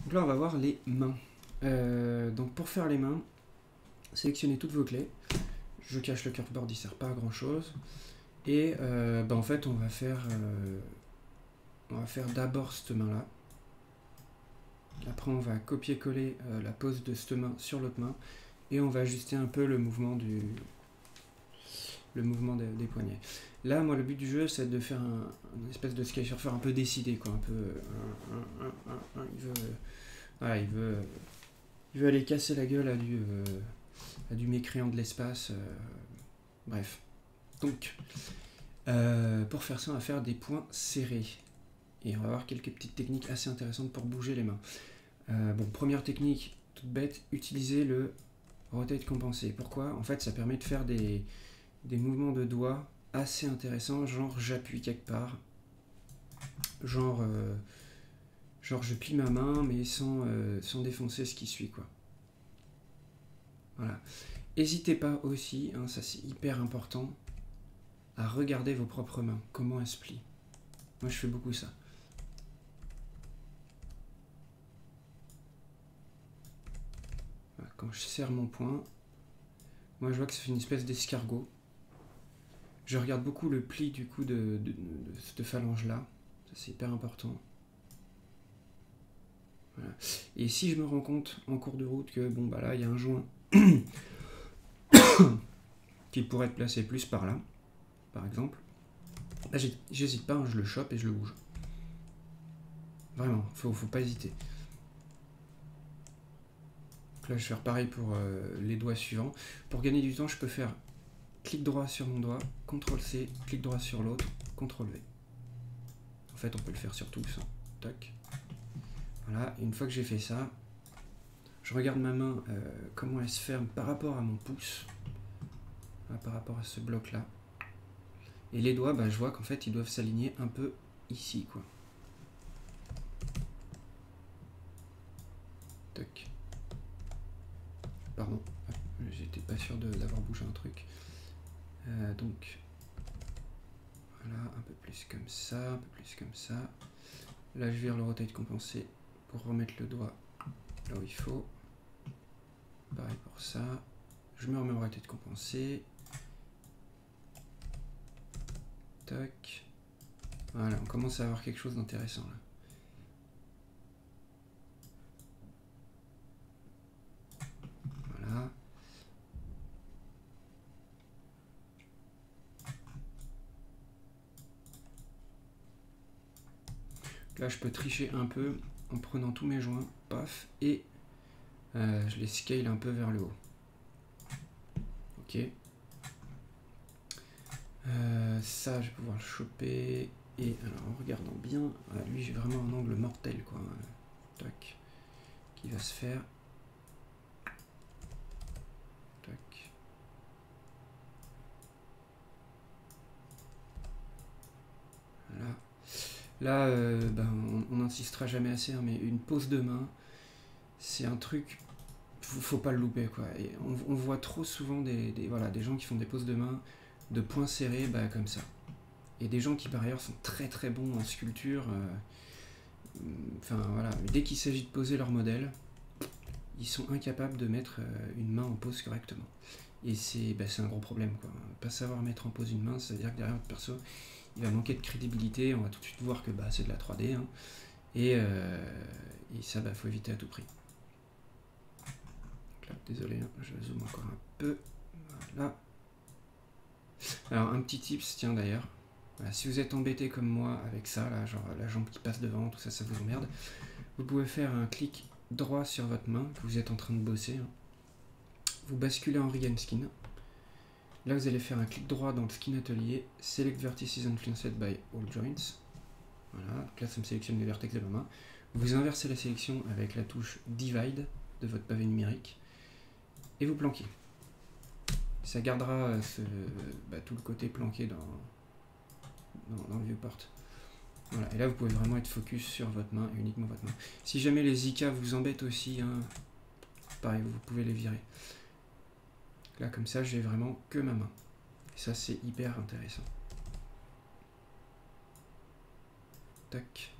Donc là, on va voir les mains. Donc pour faire les mains, sélectionnez toutes vos clés. Je cache le curveboard, il sert pas à grand chose. Et en fait, on va faire d'abord cette main-là. Après, on va copier-coller la pose de cette main sur l'autre main. Et on va ajuster un peu le mouvement des poignets. Là, moi, le but du jeu, c'est de faire une espèce de sky surfer un peu décidé, quoi. Un peu. Il veut aller casser la gueule à du mécréant de l'espace. Bref. Donc, pour faire ça, on va faire des points serrés. Et on va avoir quelques petites techniques assez intéressantes pour bouger les mains. Première technique, toute bête, utiliser le rotate compensé. Pourquoi? En fait, ça permet de faire des mouvements de doigts assez intéressants, genre j'appuie quelque part, genre je plie ma main, mais sans défoncer ce qui suit, quoi. Voilà. N'hésitez pas aussi, hein, ça c'est hyper important, à regarder vos propres mains, comment elles se plient. Moi je fais beaucoup ça. Voilà, quand je serre mon poing, moi je vois que ça fait une espèce d'escargot. Je regarde beaucoup le pli du coup de cette phalange là, ça c'est hyper important. Voilà. Et si je me rends compte en cours de route que bon bah là il y a un joint qui pourrait être placé plus par là, par exemple, là j'hésite pas, hein, je le chope et je le bouge. Vraiment, faut pas hésiter. Donc là je vais faire pareil pour les doigts suivants. Pour gagner du temps, je peux faire clic droit sur mon doigt, CTRL C, clic droit sur l'autre, CTRL V. En fait on peut le faire sur tous. Hein. Tac. Voilà, et une fois que j'ai fait ça, je regarde ma main, comment elle se ferme par rapport à mon pouce, par rapport à ce bloc là. Et les doigts, je vois qu'en fait ils doivent s'aligner un peu ici, quoi. Tac. Pardon, j'étais pas sûr d'avoir bougé un truc. Donc, voilà, un peu plus comme ça, un peu plus comme ça. Là je vire le rotate compensé pour remettre le doigt là où il faut. Pareil pour ça. Je me remets au rotate compensé. Tac. Voilà, on commence à avoir quelque chose d'intéressant là. Voilà. Là je peux tricher un peu en prenant tous mes joints, paf, et je les scale un peu vers le haut. Ok. Ça je vais pouvoir le choper. Et alors en regardant bien, voilà, lui j'ai vraiment un angle mortel, quoi. Tac. Qui va se faire. Tac. Voilà. Là, on n'insistera jamais assez, hein, mais une pose de main, c'est un truc, faut pas le louper, quoi. Et on voit trop souvent des gens qui font des poses de main de poings serrés, comme ça. Et des gens qui par ailleurs sont très très bons en sculpture. Enfin voilà, mais dès qu'il s'agit de poser leur modèle, ils sont incapables de mettre une main en pose correctement. Et c'est un gros problème, quoi. Pas savoir mettre en pose une main, ça veut dire que derrière votre perso, il va manquer de crédibilité, on va tout de suite voir que c'est de la 3D, hein. Et ça, faut éviter à tout prix. Donc là, désolé, hein, je zoome encore un peu. Voilà. Alors, un petit tips, tiens d'ailleurs. Voilà, si vous êtes embêté comme moi avec ça, là, genre la jambe qui passe devant, tout ça, ça vous emmerde, vous pouvez faire un clic droit sur votre main que vous êtes en train de bosser. Hein. Vous basculez en Rig and Skin. Là, vous allez faire un clic droit dans le Skin Atelier, Select Vertices Influenced by All Joints. Voilà, donc là, ça me sélectionne les vertex de ma main. Vous inversez la sélection avec la touche Divide de votre pavé numérique et vous planquez. Ça gardera tout le côté planqué dans le viewport. Voilà, et là, vous pouvez vraiment être focus sur votre main et uniquement votre main. Si jamais les IK vous embêtent aussi, hein, pareil, vous pouvez les virer. Là, comme ça, j'ai vraiment que ma main. Et ça, c'est hyper intéressant. Tac.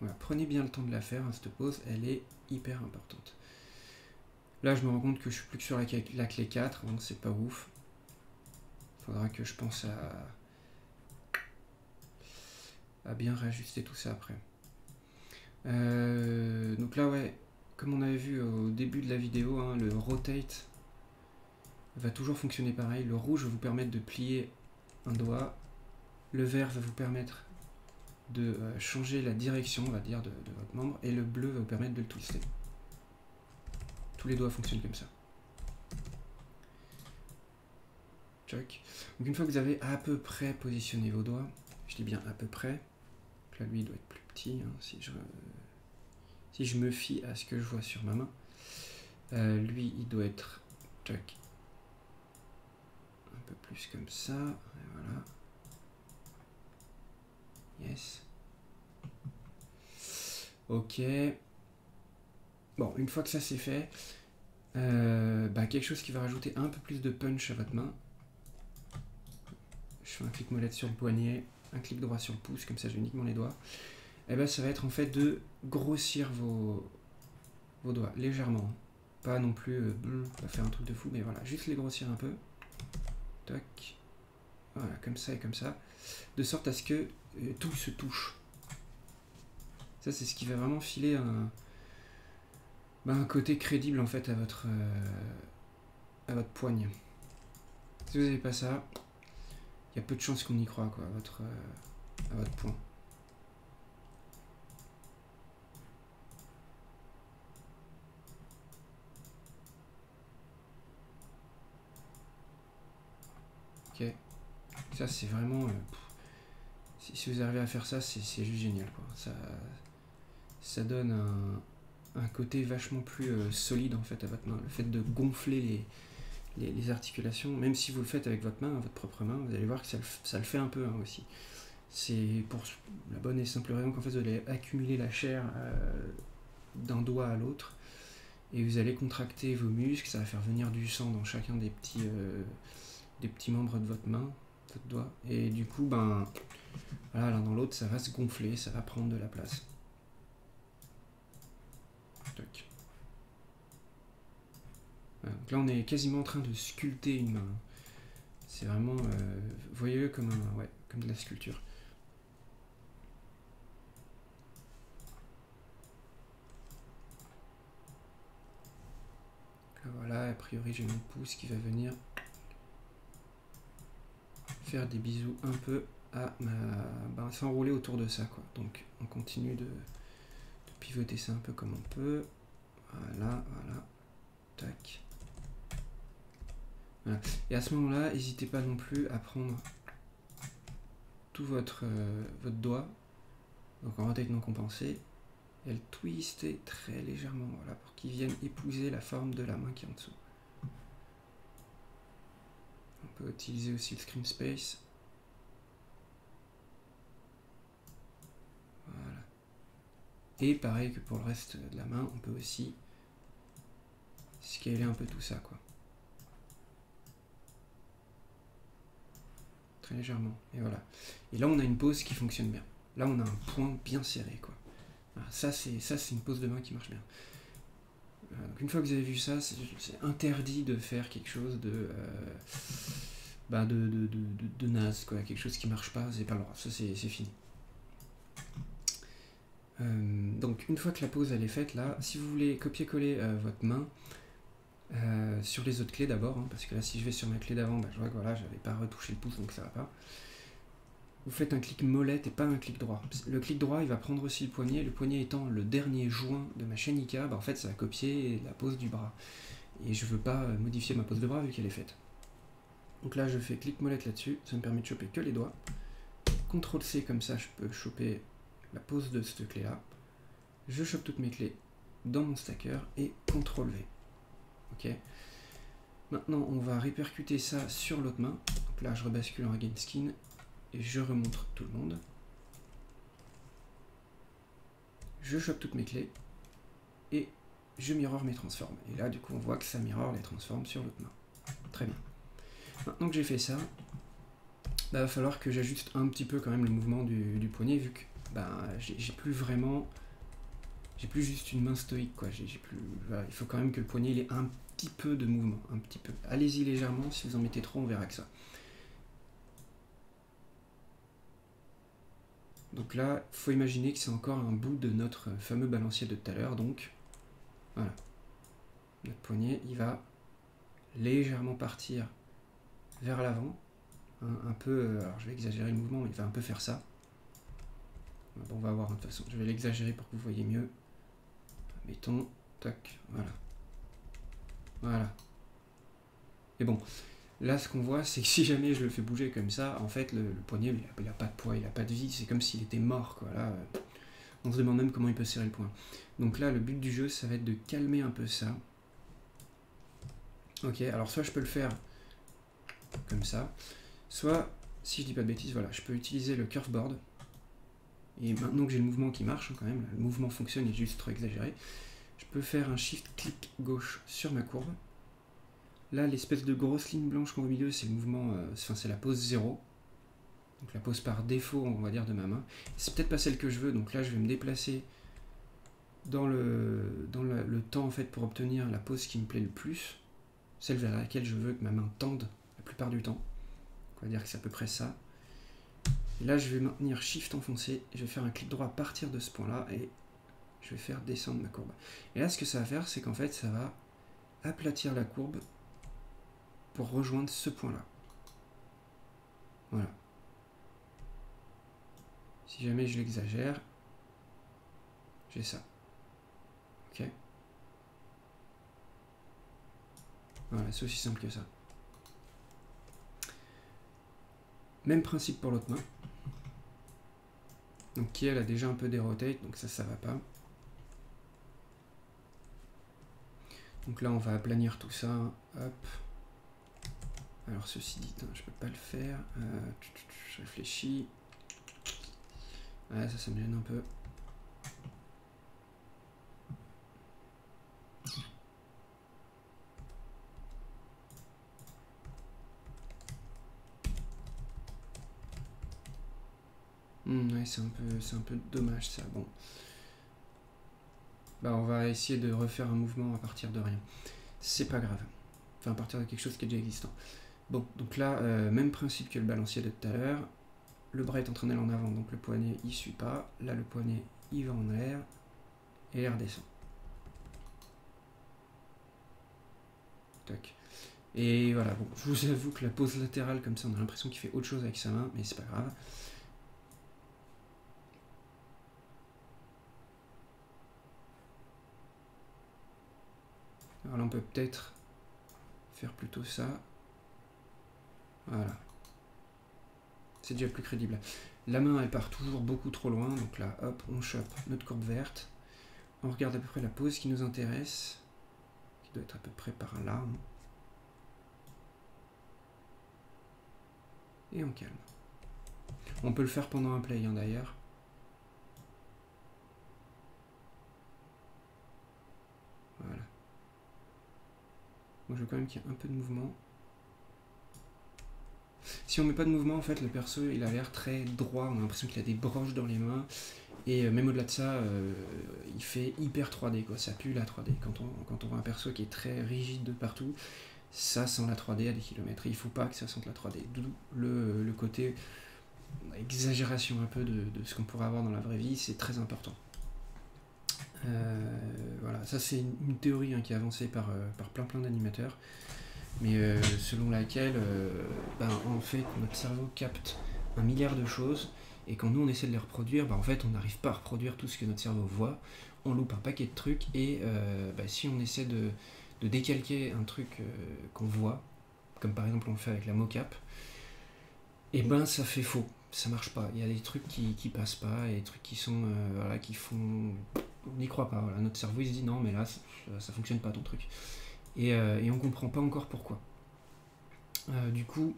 Voilà, prenez bien le temps de la faire, hein, cette pause, elle est hyper importante. Là, je me rends compte que je suis plus que sur la clé 4, donc c'est pas ouf. Faudra que je pense à bien réajuster tout ça après. Donc là, ouais, comme on avait vu au début de la vidéo, hein, le rotate va toujours fonctionner pareil. Le rouge va vous permettre de plier un doigt. Le vert va vous permettre de changer la direction, on va dire, de votre membre. Et le bleu va vous permettre de le twister. Tous les doigts fonctionnent comme ça. Choc. Donc une fois que vous avez à peu près positionné vos doigts, je dis bien à peu près, donc là lui il doit être plus petit, hein, si je me fie à ce que je vois sur ma main. Lui il doit être choc, un peu plus comme ça, et voilà. Yes. Ok. Bon, une fois que ça c'est fait, quelque chose qui va rajouter un peu plus de punch à votre main. Je fais un clic molette sur le poignet, un clic droit sur le pouce, comme ça j'ai uniquement les doigts. Et ben ça va être en fait de grossir vos doigts légèrement. Pas non plus pas faire un truc de fou, mais voilà, juste les grossir un peu. Toc. Voilà, comme ça et comme ça. De sorte à ce que tout se touche. Ça c'est ce qui va vraiment filer un côté crédible en fait à votre poigne. Si vous n'avez pas ça, il y a peu de chances qu'on y croit quoi, à votre poing. Ok, ça c'est vraiment si vous arrivez à faire ça, c'est juste génial quoi. Ça donne un côté vachement plus solide en fait à votre main. Le fait de gonfler les articulations, même si vous le faites avec votre main, votre propre main, vous allez voir que ça le fait un peu hein, aussi. C'est pour la bonne et simple raison qu'en fait vous allez accumuler la chair d'un doigt à l'autre et vous allez contracter vos muscles, ça va faire venir du sang dans chacun des petits membres de votre main, votre doigt, et du coup voilà, l'un dans l'autre ça va se gonfler, ça va prendre de la place. Toc. Voilà, donc là on est quasiment en train de sculpter une main. C'est vraiment, voyez-le comme comme de la sculpture. Là, voilà, a priori j'ai mon pouce qui va venir faire des bisous un peu à s'enrouler autour de ça quoi. Donc on continue de pivoter ça un peu comme on peut. Voilà, tac. Voilà. Et à ce moment-là, n'hésitez pas non plus à prendre tout votre doigt, donc en rotate non compensé, et le twister très légèrement, voilà, pour qu'il vienne épouser la forme de la main qui est en dessous. On peut utiliser aussi le screen space. Voilà. Et pareil que pour le reste de la main, on peut aussi scaler un peu tout ça, quoi. Très légèrement. Et voilà. Et là, on a une pose qui fonctionne bien. Là, on a un point bien serré, quoi. Voilà, ça, c'est une pose de main qui marche bien. Donc une fois que vous avez vu ça, c'est interdit de faire quelque chose de naze, quoi. Quelque chose qui marche pas, c'est pas le droit. Ça, c'est fini. Donc une fois que la pose elle est faite, là, si vous voulez copier-coller votre main sur les autres clés d'abord, hein, parce que là si je vais sur ma clé d'avant, je vois que voilà, j'avais pas retouché le pouce donc ça va pas. Vous faites un clic molette et pas un clic droit. Le clic droit il va prendre aussi le poignet étant le dernier joint de ma chaîne IK, en fait ça va copier la pose du bras. Et je veux pas modifier ma pose de bras vu qu'elle est faite. Donc là je fais clic molette là-dessus, ça me permet de choper que les doigts. CTRL C comme ça je peux choper la pose de cette clé là. Je chope toutes mes clés dans mon stacker et CTRL V. Ok. Maintenant on va répercuter ça sur l'autre main. Donc là je rebascule en Again Skin et je remontre tout le monde. Je chope toutes mes clés et je mirror mes transforms. Et là du coup on voit que ça mirror les transforms sur l'autre main. Très bien. Maintenant que j'ai fait ça, il va falloir que j'ajuste un petit peu quand même le mouvement du poignet vu que ben, j'ai plus vraiment... J'ai plus juste une main stoïque, quoi. Voilà, il faut quand même que le poignet il ait un petit peu de mouvement, un petit peu. Allez-y légèrement, si vous en mettez trop, on verra que ça. Donc là, il faut imaginer que c'est encore un bout de notre fameux balancier de tout à l'heure, donc voilà. Notre poignet, il va légèrement partir vers l'avant, un peu, alors je vais exagérer le mouvement, mais il va un peu faire ça. Bon, on va voir de toute façon, je vais l'exagérer pour que vous voyez mieux. Mettons, tac, voilà. Voilà. Et bon, là ce qu'on voit, c'est que si jamais je le fais bouger comme ça, en fait le poignet, il a pas de poids, il a pas de vie, c'est comme s'il était mort, quoi. Là, on se demande même comment il peut serrer le poing. Donc là, le but du jeu, ça va être de calmer un peu ça. Ok, alors soit je peux le faire comme ça, soit, si je dis pas de bêtises, voilà, je peux utiliser le curveboard. Et maintenant que j'ai le mouvement qui marche, quand même, le mouvement fonctionne, il est juste trop exagéré, je peux faire un shift-clic gauche sur ma courbe. Là, l'espèce de grosse ligne blanche qu'on voit au milieu, c'est le mouvement, enfin c'est la pose 0. Donc la pose par défaut, on va dire, de ma main. C'est peut-être pas celle que je veux, donc là je vais me déplacer dans le temps en fait pour obtenir la pose qui me plaît le plus, celle vers laquelle je veux que ma main tende la plupart du temps. On va dire que c'est à peu près ça. Et là je vais maintenir Shift enfoncé, et je vais faire un clic droit à partir de ce point-là, et je vais faire descendre ma courbe. Et là ce que ça va faire, c'est qu'en fait ça va aplatir la courbe pour rejoindre ce point-là. Voilà. Si jamais je l'exagère, j'ai ça. Ok. Voilà, c'est aussi simple que ça. Même principe pour l'autre main. Donc qui elle a déjà un peu des rotate, donc ça va pas. Donc là on va aplanir tout ça. Hop. Alors ceci dit, je peux pas le faire. Je réfléchis. Ouais, ça me gêne un peu. Ouais, c'est un peu dommage ça. Bon. Bah on va essayer de refaire un mouvement à partir de rien. C'est pas grave. Enfin à partir de quelque chose qui est déjà existant. Bon, donc là, même principe que le balancier de tout à l'heure. Le bras est en train d'aller en avant, donc le poignet il suit pas. Là le poignet il va en l'air. Et il redescend. Tac. Et voilà, bon, je vous avoue que la pose latérale comme ça, on a l'impression qu'il fait autre chose avec sa main, mais c'est pas grave. Alors là on peut peut-être faire plutôt ça. Voilà. C'est déjà plus crédible. La main elle part toujours beaucoup trop loin, donc là hop, on chope notre courbe verte. On regarde à peu près la pose qui nous intéresse, qui doit être à peu près par là. Hein. Et on calme. On peut le faire pendant un play hein, d'ailleurs. Voilà. Moi je veux quand même qu'il y ait un peu de mouvement. Si on met pas de mouvement, en fait, le perso il a l'air très droit, on a l'impression qu'il a des broches dans les mains. Et même au-delà de ça, il fait hyper 3D, quoi. Ça pue la 3D. Quand on voit un perso qui est très rigide de partout, ça sent la 3D à des kilomètres. Et il faut pas que ça sente la 3D. D'où le côté exagération un peu de ce qu'on pourrait avoir dans la vraie vie, c'est très important. Voilà, ça c'est une théorie hein, qui est avancée par plein d'animateurs, mais selon laquelle en fait notre cerveau capte 1 milliard de choses, et quand nous on essaie de les reproduire, en fait on n'arrive pas à reproduire tout ce que notre cerveau voit, on loupe un paquet de trucs, et si on essaie de décalquer un truc qu'on voit, comme par exemple on le fait avec la mocap, et ça fait faux, ça marche pas, il y a des trucs qui passent pas, et des trucs qui sont, qui font... On n'y croit pas, voilà. Notre cerveau il se dit non mais là ça fonctionne pas ton truc. Et on comprend pas encore pourquoi. Du coup,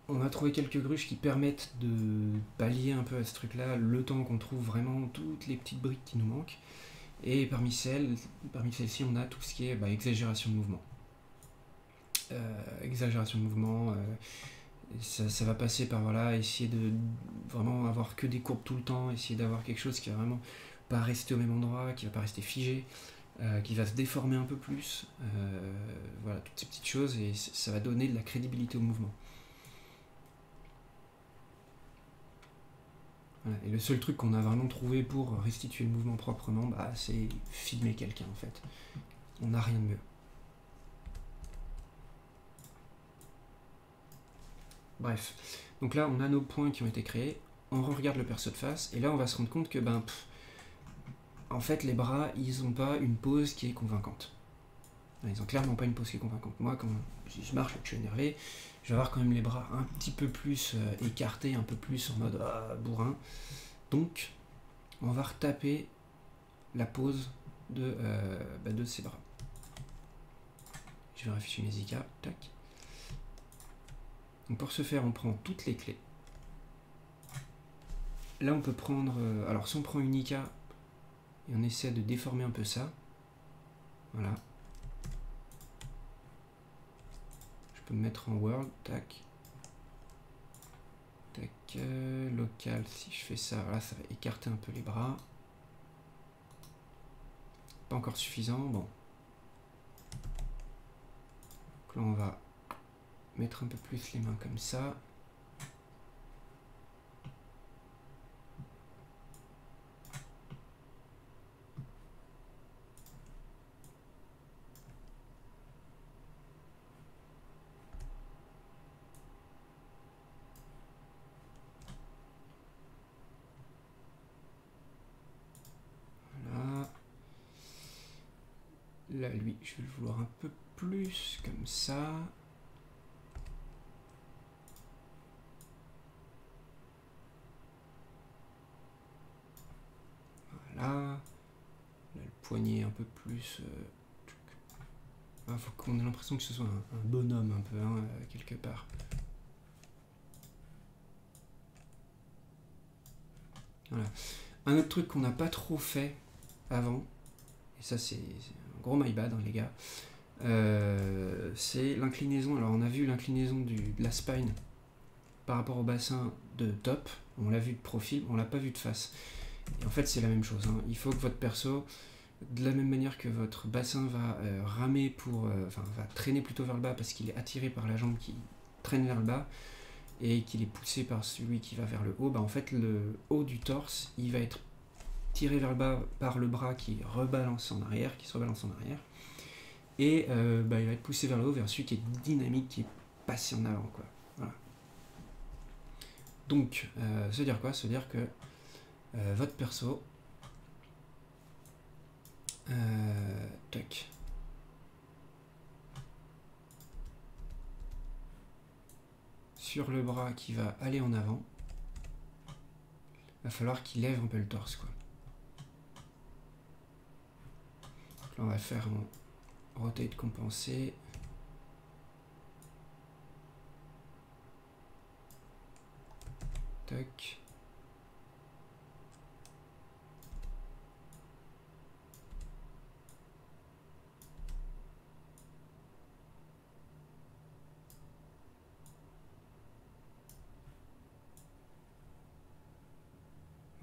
on a trouvé quelques gruges qui permettent de pallier un peu à ce truc-là, le temps qu'on trouve vraiment toutes les petites briques qui nous manquent. Et parmi celles-ci, on a tout ce qui est exagération de mouvement. Ça va passer par voilà, essayer de vraiment avoir que des courbes tout le temps, essayer d'avoir quelque chose qui va vraiment pas rester au même endroit, qui va pas rester figé, qui va se déformer un peu plus. Voilà, toutes ces petites choses, et ça va donner de la crédibilité au mouvement. Voilà. Et le seul truc qu'on a vraiment trouvé pour restituer le mouvement proprement, bah, c'est filmer quelqu'un en fait. On n'a rien de mieux. Bref, donc là on a nos points qui ont été créés, on regarde le perso de face, et là on va se rendre compte que en fait les bras ils ont pas une pose qui est convaincante. Ils ont clairement pas une pose qui est convaincante. Moi quand je marche et que je suis énervé, je vais avoir quand même les bras un petit peu plus écartés, un peu plus en mode bourrin. Donc on va retaper la pose de ces bras. Je vais afficher mes IK, tac. Donc pour ce faire, on prend toutes les clés. Là, on peut prendre... alors, si on prend une IK et on essaie de déformer un peu ça, voilà. Je peux me mettre en World, tac. Tac, local, si je fais ça, voilà, ça va écarter un peu les bras. Pas encore suffisant, bon. Donc là, on va mettre un peu plus les mains comme ça. Voilà. Là, lui, je vais le vouloir un peu plus comme ça. Voilà. Là, le poignet un peu plus... faut qu'on ait l'impression que ce soit un bonhomme un peu, hein, quelque part. Voilà. Un autre truc qu'on n'a pas trop fait avant, et ça c'est un gros my bad, hein, les gars, c'est l'inclinaison. Alors on a vu l'inclinaison de la spine par rapport au bassin de top, on l'a vu de profil, on l'a pas vu de face. Et en fait c'est la même chose, hein. Il faut que votre perso, de la même manière que votre bassin va ramer pour, va traîner plutôt vers le bas parce qu'il est attiré par la jambe qui traîne vers le bas, et qu'il est poussé par celui qui va vers le haut, en fait le haut du torse il va être tiré vers le bas par le bras qui rebalance en arrière, qui se rebalance en arrière, et il va être poussé vers le haut vers celui qui est dynamique, qui est passé en avant, quoi. Voilà. Donc ça veut dire quoi? Ça veut dire que votre perso tac, sur le bras qui va aller en avant, va falloir qu'il lève un peu le torse, quoi. Donc là on va faire en rotate compensé. Tac.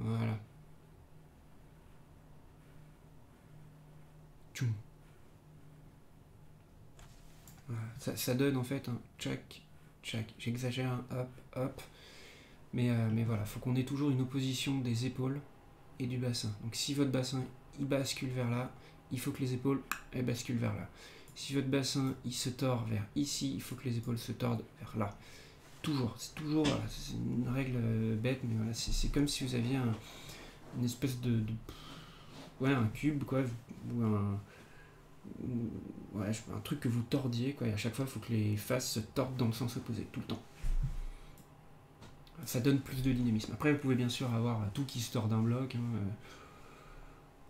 Voilà. Tchoum. Voilà. Ça donne en fait un tchac, tchac. J'exagère, un hop, hop. Mais voilà, faut qu'on ait toujours une opposition des épaules et du bassin. Donc si votre bassin il bascule vers là, il faut que les épaules elles basculent vers là. Si votre bassin il se tord vers ici, il faut que les épaules se tordent vers là. Toujours, c'est toujours, voilà, c'est une règle bête, mais voilà, c'est comme si vous aviez une espèce ouais, un cube, quoi, ou ouais, un truc que vous tordiez, quoi, et à chaque fois il faut que les faces se tordent dans le sens opposé, tout le temps. Ça donne plus de dynamisme. Après, vous pouvez bien sûr avoir tout qui se tord d'un bloc, hein,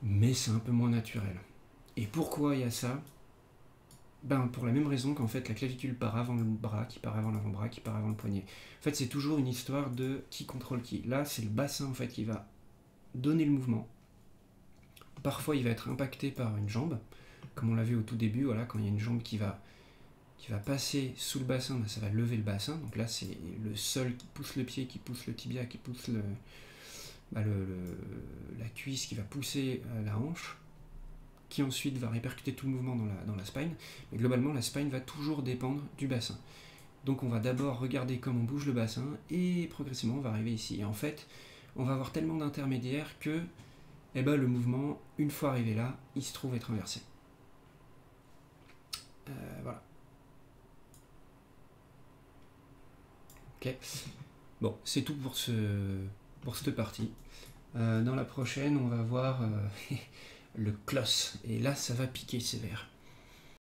mais c'est un peu moins naturel. Et pourquoi il y a ça? Pour la même raison qu'en fait la clavicule part avant le bras, qui part avant l'avant-bras, qui part avant le poignet. En fait, c'est toujours une histoire de qui contrôle qui. Là, c'est le bassin en fait qui va donner le mouvement. Parfois, il va être impacté par une jambe, comme on l'a vu au tout début, voilà, quand il y a une jambe qui va qui va passer sous le bassin, ben, ça va lever le bassin. Donc là, c'est le sol qui pousse le pied, qui pousse le tibia, qui pousse la cuisse, qui va pousser la hanche, qui ensuite va répercuter tout le mouvement dans la spine. Mais globalement, la spine va toujours dépendre du bassin. Donc on va d'abord regarder comment bouge le bassin, et progressivement, on va arriver ici. Et en fait, on va avoir tellement d'intermédiaires que le mouvement, une fois arrivé là, il se trouve être inversé. Voilà. Ok. Bon, c'est tout pour cette partie. Dans la prochaine, on va voir le closs. Et là, ça va piquer sévère.